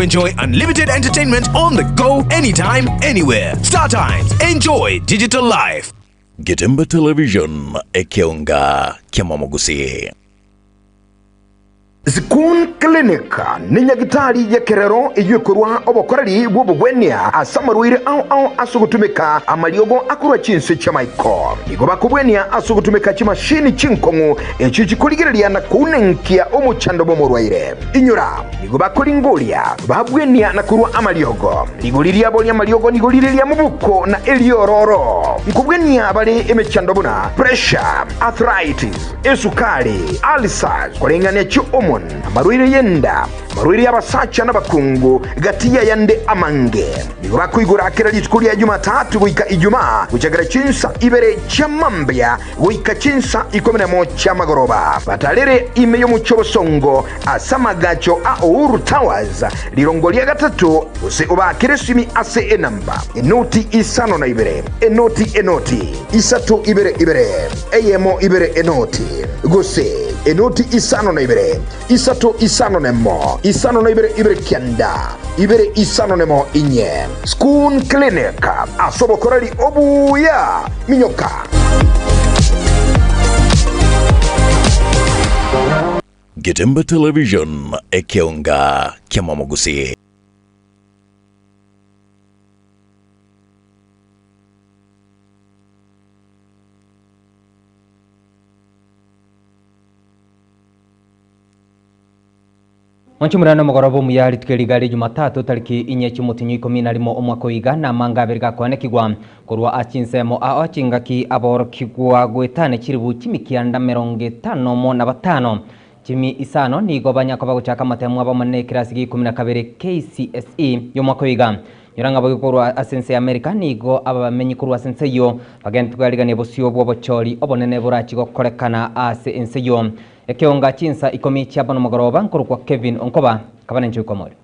enjoy unlimited entertainment on the go, anytime, anywhere. Star Times. Enjoy digital life. Getemba Television, Ekeonga Kiamamogusi. Zikun Clinic ni nyagitari ya kerero iyukurwa obokorari bwobugwenia asamarwire au asugutumika amaliogo akura chinse chamaiko nigo bakubwenia asugutumika chimashini chinkongu echichikuligiria na kunenkia omuchando bomorwaire inyura nigo bakulingulia babwenia na kurwa amaliogo nigoliria boli amaliogo nigoliria mubuko na eliororo nkubwenia bali emechando buna pressure arthritis esukari ulcers kulingania chuomo marwiri yenda marwiri yabasacha n'abakungu gatiya yande amange nigo bakwigura akira litukuri ya Jumatatu wika Ijumaa kuchagara chinsa ibere chamambya wika chinsa 11 chamagoroba batalere ime yo muchobosongo asamagacho a Uhuru Towers lirongolia gatatu use obakiresimi ase enamba enoti isano na ibere enoti isatu ibere eyemo ibere enoti gose enoti isano na ibere isato isano nemo isano na ibere kianda ibere isano nemo inye Skun Clinic asobo korari obuya minyoka Getemba Television, Ekeonga Kiamamogusi. Onchumurana mugorobo muyari tukerigali Jumatatu tariki 4 cy'umutinyi 11 umwaka wiga na mangabiri gakwanekigwa kurwa achinsemo achingaki aborokigwa gwetane kiribu kimikianda 55 Jimmy Isano nigo banyako baguchaka matemwa abamane kirasi gi 12 KCSE yo mwaka wiga Yoranga bagikorwa asense America nigo abamenyi kurwa asense yo bagenda tugaligane bosio bwobochori obonene burachi gokorekana ase ense yo Ekeonga chinsa ikomi chiabano magoroba nkorukwa Kevin Onkoba kabane nchukomori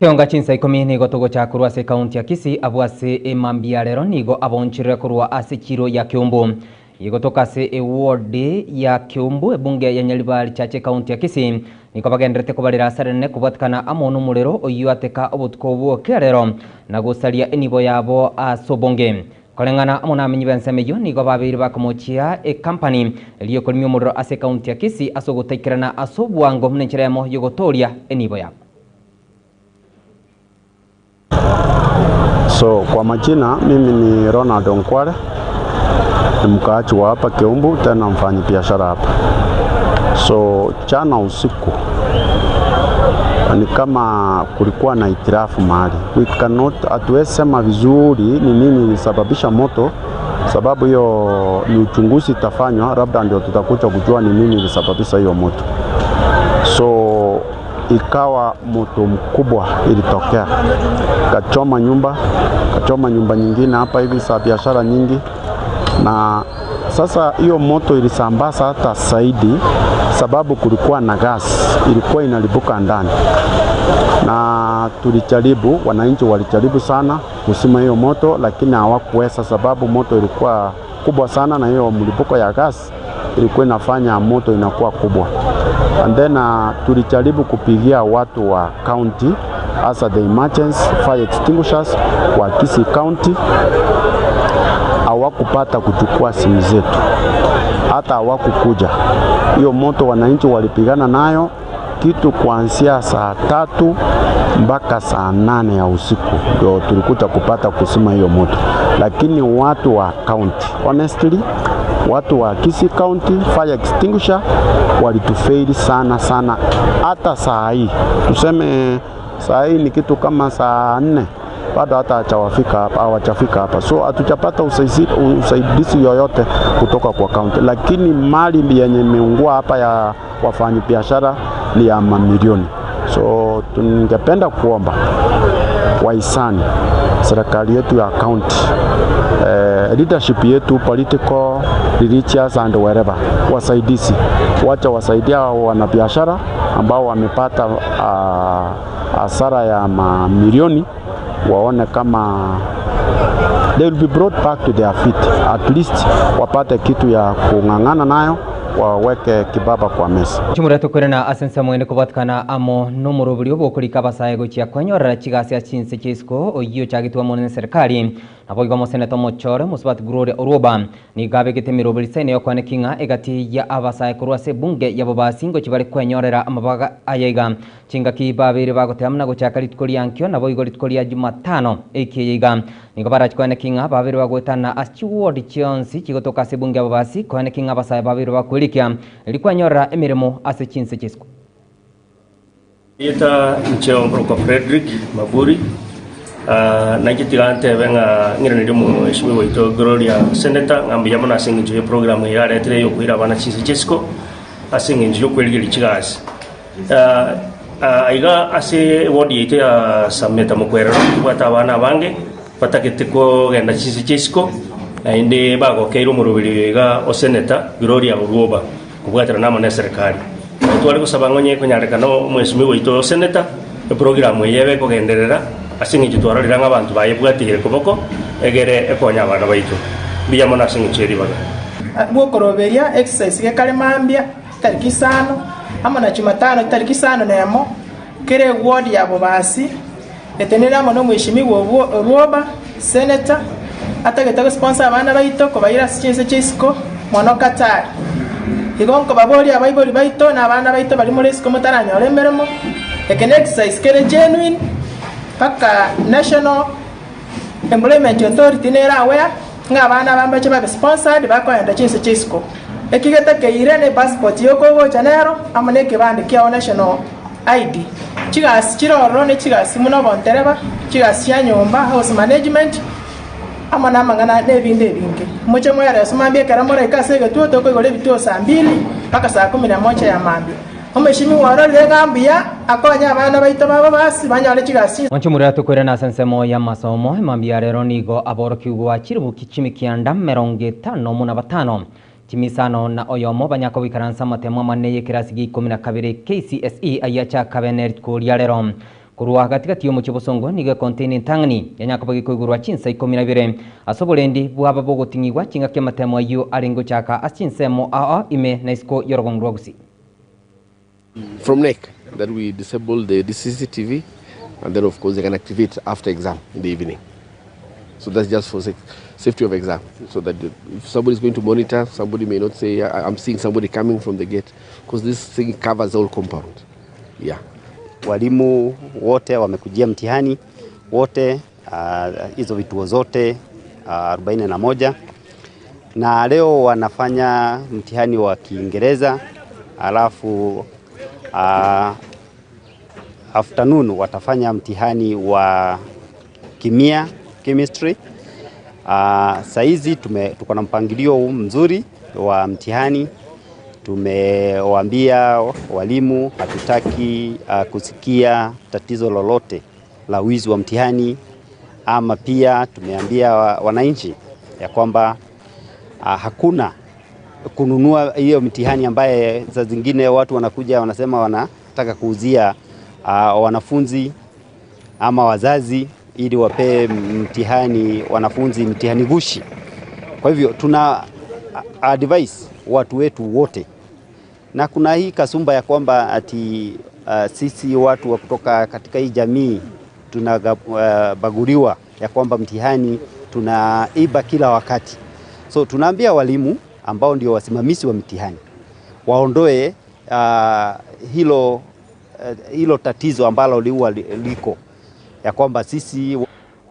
Ekeonga chinsa ikomi nigo togo chakurwa se county ya Kisii abwase emambia lero nigo abonchire kurwa ase kiro ya Kiumbu yigo toka se ward ya Kiumbu ebunge ya Nyalibali chache county ya Kisii niko bagenderete kubalira sarene kubatkana amono mulero oyuateka obutko bwo kerero na gusalia enibo yabo asobonge kolengana amona amenyi bensemeyo nigo babiri bakomochia company eliyo kolmyo mulero ase county ya Kisii asogotekerana asobwango mnencheremo yogotoria enibo yabo. So kwa majina mimi ni Ronald Onkware, ni mkaaji wa hapa Kiumbu, tena mfanyi biashara hapa. So jana usiku ni kama kulikuwa na itirafu mahali. We cannot atuesema vizuri ni nini ilisababisha moto, sababu hiyo ni uchunguzi itafanywa, labda ndio tutakuja kujua ni nini ilisababisha hiyo moto. So ikawa moto mkubwa ilitokea, kachoma nyumba nyingine hapa hivi za biashara nyingi, na sasa hiyo moto ilisambaza hata zaidi, sababu kulikuwa na gas ilikuwa inalipuka ndani, na tulijaribu, wananchi walijaribu sana kusima hiyo moto, lakini hawakuweza sababu moto ilikuwa kubwa sana, na hiyo mlipuko ya gas ilikuwa inafanya moto inakuwa kubwa. And then tulijaribu kupigia watu wa county as the emergency fire extinguishers wa Kisii County, hawakupata kuchukua simu zetu, hata hawakukuja. Hiyo moto wananchi walipigana nayo kitu kuanzia saa 3 mpaka saa 8 ya usiku ndio tulikuja kupata kusima hiyo moto, lakini watu wa county, honestly watu wa Kisii County fire extinguisher walitufeli sana. Hata saa hii tuseme saa hii ni kitu kama saa 4 bado hata hawajafika hapa, so hatujapata usaidizi yoyote kutoka kwa county, lakini mali yenye imeungua hapa ya wafanyi biashara ni ya mamilioni. So tungependa kuomba wahisani, serikali yetu ya county, leadership yetu political religious and wherever. Wasaidizi, wacha wasaidia wanabiashara ambao wamepata hasara ya mamilioni, waone kama they will be brought back to their feet, at least wapate kitu ya kung'ang'ana nayo, waweke kibaba kwa mesa. Chumureto kwena asensa mwene kubatkana amo nomuruburi obukulika basaye gochia kwenyorera chigasi achinse chisco oyo chagitwa monene serikali nabo igamo senator Mochore Musbat Gloria Oruoba ni gabe gitemiruburi sene yokwane kinga egati ya abasaye kurwa se bunge yabo basingo chibari kwenyorera amabaga ayega chinga kibabiri bagotemna gochaka litkoli yankyo nabo igolitkoli ya Jumatano ekiyega nigo barachkwane kinga babiri bagotana aschiword chionsi chigotoka se bunge yabo basi kwane kinga basaye babiri bakulikia ilikuwa nyora emiremo ase chinse chisco Yeta ncheo mbroko Frederick Maburi na kitigante benga ngiranire mu eshimi wito Gloria Senator ngambi yamona singinjo yo program ya retre yo kuira bana chinse chisco asinginjo kwelgeli chigasi aiga ase wodi yete ya sameta mukwera kwata bana bange pataketeko genda chinse chisco inde bago keiro murubiri ga oseneta Gloria Oruoba kubwatira nama na serikali twali kusaba ngonye kunyarekana mwesimi wito seneta program yebe kugenderera asingi twaralira abantu bayebwatire kuboko egere ekonya abana baitu biyamo nasingi cheri baga bwokoroberia exercise ke kalemambia tariki 5 ama na Jumatano tariki 5 nemo kere ward yabo basi etenera mono mweshimi Oruoba seneta atageta sponsor abana baito ko bayira chinse chisco mono Katari igonko babori abaibori baito na abana baito bali muri siko mutaranya olemberemo ekene exercise kere genuine paka National Employment Authority nera aware nga abana bambache babe sponsored bakoenda chinse chisco ekigeta ke irene passport yoko go janero amane kibande kia national ID chigasi chiroro ne chigasi muno bontereba chigasi ya nyumba house management amana mangana nebinde binge muche moya somambie karamora ikasege tuto ko igole bituo saa 2 mpaka saa 11 ya mambi omeshimi waro legambia akonya abana baito babo basi banyale chigasi oncho murato kwena sensemo ya masomo mambia rero nigo aborokiugwa chiribu kichimi kianda 55 chimisano na oyomo banyako bikaransa matemo maneye kirasi gi 12 KCSE ayacha kabener kuria rero kurwa katikati yo muchibosongo niga contain tangani yanyakabagi kugurwa chinsa 12 asobolendi bwaba bogotingirwa chinga kematemo yo aringo chaka achinsemo ime na isko yorogongrwa gusi from NEC that we disable the CCTV and then of course they can activate after exam in the evening. So that's just for safety of exam, so that if somebody is going to monitor, somebody may not say I'm seeing somebody coming from the gate, because this thing covers the whole compound. Yeah. Walimu wote wamekujia mtihani wote hizo vituo zote 41 na leo wanafanya mtihani wa Kiingereza, alafu afternoon watafanya mtihani wa kimia chemistry. Saizi tuko na mpangilio mzuri wa mtihani. Tumewaambia walimu hatutaki kusikia tatizo lolote la wizi wa mtihani, ama pia tumeambia wananchi ya kwamba hakuna kununua hiyo mtihani ambaye za zingine watu wanakuja wanasema wanataka kuuzia wanafunzi ama wazazi ili wape mtihani wanafunzi mtihani gushi. Kwa hivyo tuna advice watu wetu wote, na kuna hii kasumba ya kwamba ati sisi watu wa kutoka katika hii jamii tunabaguriwa ya kwamba mtihani tunaiba kila wakati. So tunaambia ambao ndio wasimamizi wa mtihani waondoe hilo tatizo ambalo liko ya kwamba sisi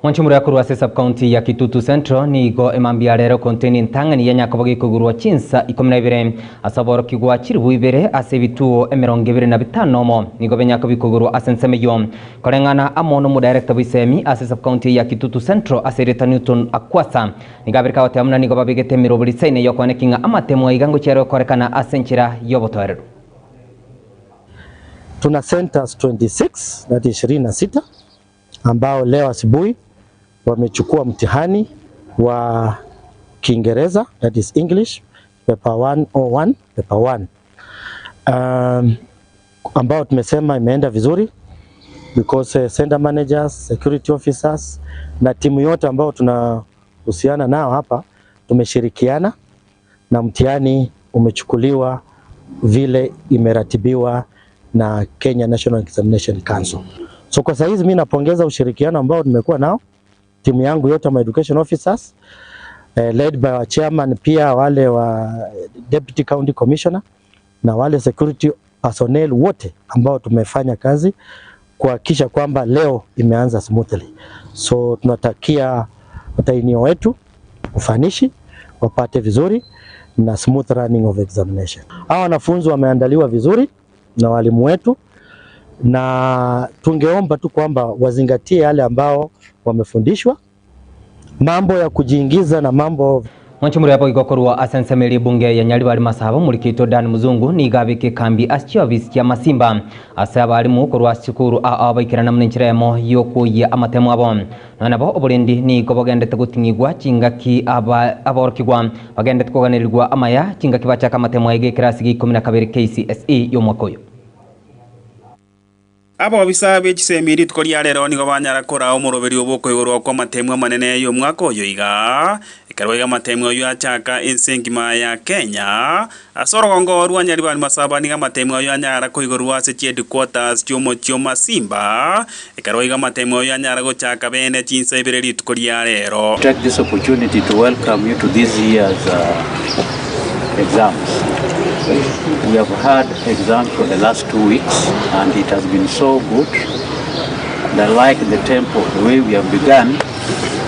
Mwanchumura kurwa se sub county ya Kitutu Central nigo emambia rero containing tangani yanya kabagi kugurwa chinsa 12 asaboro kigwa chiribu ibere ase bituo 25 mo nigo benya kabikugurwa asensemeyo korengana amono mu director bisemi ase sub county ya Kitutu Central ase Rita Newton Akwasa nigabirika watamna nigo babigete mirobuli saine yo konekinga amatemo igango chero korekana asenchira yobotorero. Tuna centers 26 that is 26 ambao leo asubuhi wamechukua mtihani wa Kiingereza that is English paper 101, paper 1 ambao tumesema imeenda vizuri because center managers, security officers na timu yote ambao tunahusiana nao hapa tumeshirikiana na mtihani umechukuliwa vile imeratibiwa na Kenya National Examination Council. So kwa saizi mimi napongeza ushirikiano ambao nimekuwa nao timu yangu yote ma education officers led by our chairman, pia wale wa deputy county commissioner na wale security personnel wote ambao tumefanya kazi kuhakikisha kwamba leo imeanza smoothly. So tunatakia watainio wetu ufanishi, wapate vizuri na smooth running of examination. Hawa wanafunzi wameandaliwa vizuri na walimu wetu, na tungeomba tu kwamba wazingatie yale ambao wamefundishwa, mambo ya kujiingiza na mambo Mwanchumuri hapo igokorwa asensemeli bunge ya Nyaribari Masabo mulikito Dan Muzungu ni gabike kambi asio viskia Masimba asaba alimu korwa shukuru abaikira namne nchiremo yokuya amatemo abo nabo oburendi ni gobogendete gutingigwa chingaki aborkigwa bagendete kuganirwa amaya chingaki bachaka amatemo ege klasi 12 KCSE yomwakoyo abo bisabe chisemiri tukoria rero nigo banyara kora omuroberi oboko igoro kwa matemwa manene yo mwaka oyo iga ikarwega matemwa yo achaka ensengima ya Kenya asorogongo rwa Nyaribari Masaba niga matemwa yo anyara ko igoro ase chiedi quarters chio Masimba ikarwega matemwa yo anyara gochaka bene chinsebireri tukoria rero. Take this opportunity to welcome you to this year's exams. We have had exams for the last 2 weeks and it has been so good. And I like the tempo, the way we have begun,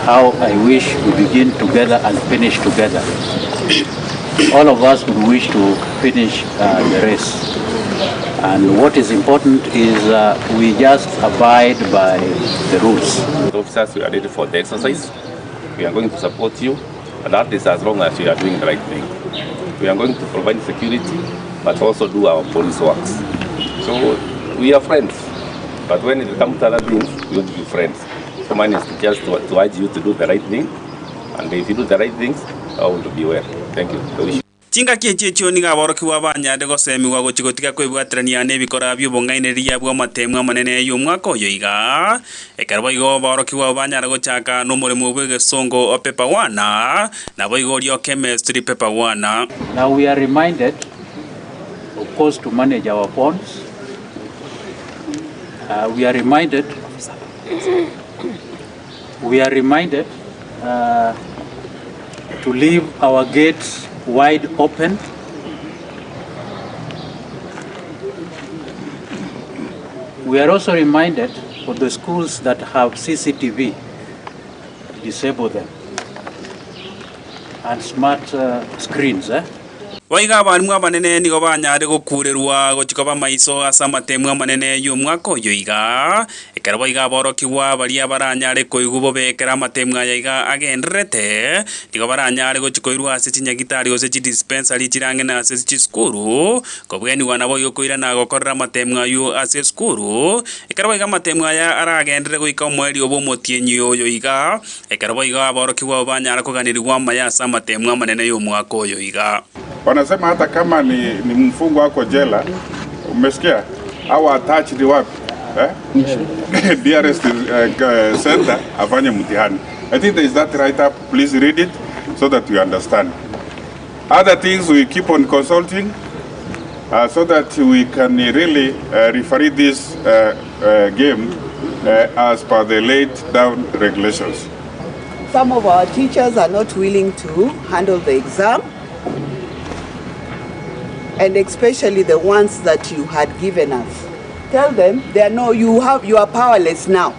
how I wish we begin together and finish together. All of us would wish to finish the race. And what is important is we just abide by the rules. The officers, we are ready for the exercise. We are going to support you, and that is as long as you are doing the right thing. We are going to provide security, but also do our police works. So we are friends, but when it comes to other things, we want to be friends. So mine is just to urge you to do the right thing, and if you do the right things, all will be well. Thank you. Chinga kiechio ni gaboroki wa banyade gosemi wa gochigotika kwibwatrania ne bikora byo bongaineria bwa matemwa manene yo mwaka oyo iga ekarwa igo boroki wa banyara gochaka no murimo bwe gesongo paper 1 na boigo rio chemistry paper 1. Now we are reminded, of course, to manage our bonds. We are reminded to leave our gates wide open. We are also reminded for the schools that have CCTV, disable them, and smart screens. Waiga barimu abanene nigo banyare gokurerwa gochikoba maiso asa matemwa manene yo mwaka oyo iga ekarwa iga boroki wa baria baranyare koigubo bekera matemwa ya iga agendrete nigo baranyare gochikoirwa ase chinyagitari ose chi dispensary chirange na ase chi skuru kobweni wana boyo koira na gokorera matemwa yo ase skuru ekarwa iga matemwa ya aragendere goika omweri obo motienyi oyo iga ekarwa iga boroki wa banyare koganirwa maya asa matemwa manene yo mwaka oyo iga. Wanasema hata kama ni mfungo wako jela, umesikia? Au attached wapi? DRS center afanye mtihani. I think there is that write up. Please read it so that you understand. Other things we keep on consulting so that we can really refer this game as per the laid down regulations. Some of our teachers are not willing to handle the exam. And especially the ones that you had given us. Tell them you are powerless now.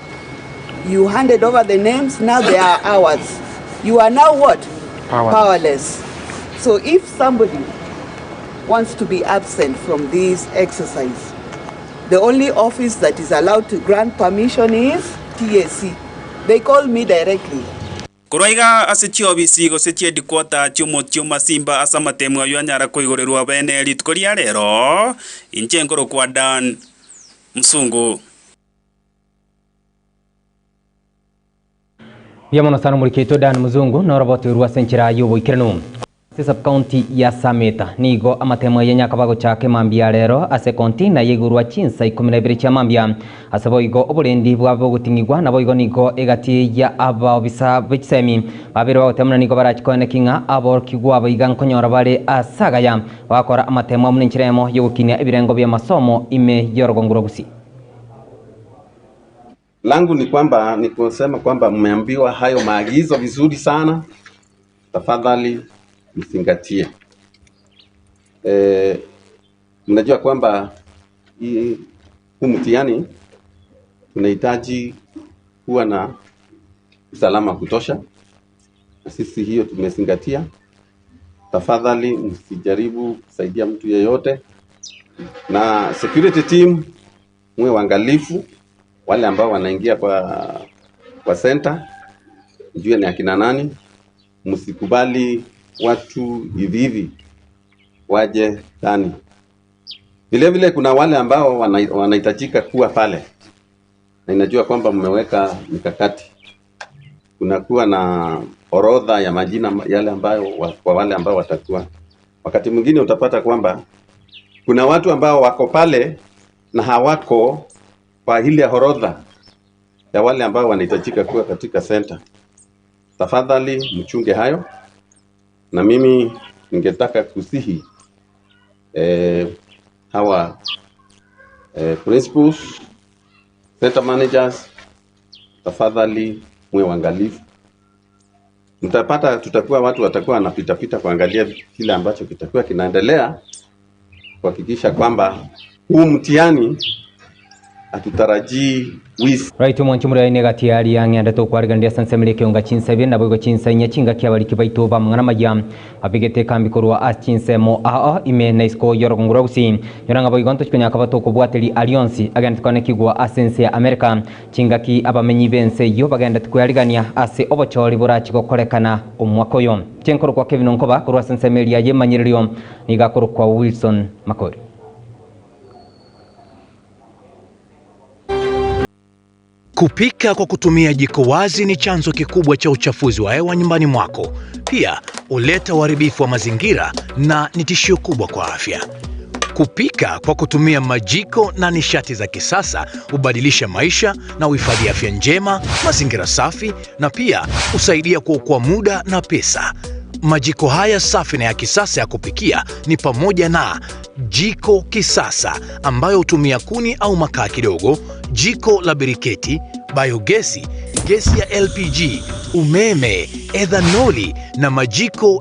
You handed over the names, now they are ours. You are now what? Powerless. So if somebody wants to be absent from this exercise, the only office that is allowed to grant permission is TSC. They call me directly. Kuraiga ase chiobisi go se chiedi kwata chio Masimba asa matemwa yo anyara koigorerwa bene litkoria rero inchenkoro kwa Dan Msungu. Yamono sana mulikito Dan Muzungu na roboti ruwa senchira yubo ikiranu. Sub county ya Sameta nigo amatemo yenya kabago chake mambia rero ase county na yegurwa chinsa 12 cha mambia asabo igo oburendi bwabo gutingigwa nabo igo nigo egati ya aba obisa bitsemi babiri bagotemna nigo barachikone kinga abo kigwa abiga nkonyora bare asagaya bakora amatemo muninchiremo yogukinia ibirengo bya masomo ime yorogonguro gusi. Langu ni kwamba ni kusema kwamba mmeambiwa hayo maagizo vizuri sana, tafadhali msingatie. Mnajua kwamba huu mtihani tunahitaji kuwa na usalama kutosha, na sisi hiyo tumezingatia. Tafadhali msijaribu kusaidia mtu yeyote, na security team mwe waangalifu. Wale ambao wanaingia kwa center, mjue ni akina nani. Msikubali watu hivi waje ndani. Vile vile kuna wale ambao wanahitajika kuwa pale, na inajua kwamba mmeweka mikakati. Kunakuwa na orodha ya majina yale ambayo kwa wale ambao watakuwa. Wakati mwingine utapata kwamba kuna watu ambao wako pale na hawako kwa ile orodha ya wale ambao wanahitajika kuwa katika center. Tafadhali mchunge hayo, na mimi ningetaka kusihi hawa principals, center managers, tafadhali mwe waangalifu. Mtapata tutakuwa watu watakuwa wanapita kuangalia kile ambacho kitakuwa kinaendelea, kuhakikisha kwamba huu mtihani atutarajii wizi. Right mwanchumura negati yari yangenda to kwargandia sansemile kyonga chinsebe na bwo chinsanya chinga kyabali kibaito ba mangana majam abigete kambi korwa achinsemo ime naisko yorongura gusi yoranga boy gonto chikanya kabato ko bwateli alliance agenda kone kigwa asense ya America chinga ki abamenyi bense yo bagenda tukuyarigania ase obochori burachiko korekana umwako yo chenkoro kwa Kevin Onkoba korwa sansemile ya yemanyiririo nigakoro kwa Wilson Makori. Kupika kwa kutumia jiko wazi ni chanzo kikubwa cha uchafuzi wa hewa nyumbani mwako. Pia huleta uharibifu wa mazingira na ni tishio kubwa kwa afya. Kupika kwa kutumia majiko na nishati za kisasa hubadilisha maisha na uhifadhi afya njema, mazingira safi na pia husaidia kuokoa muda na pesa. Majiko haya safi na ya kisasa ya kupikia ni pamoja na jiko kisasa ambayo hutumia kuni au makaa kidogo, jiko la biriketi, biogesi, gesi ya LPG, umeme, ethanoli na majiko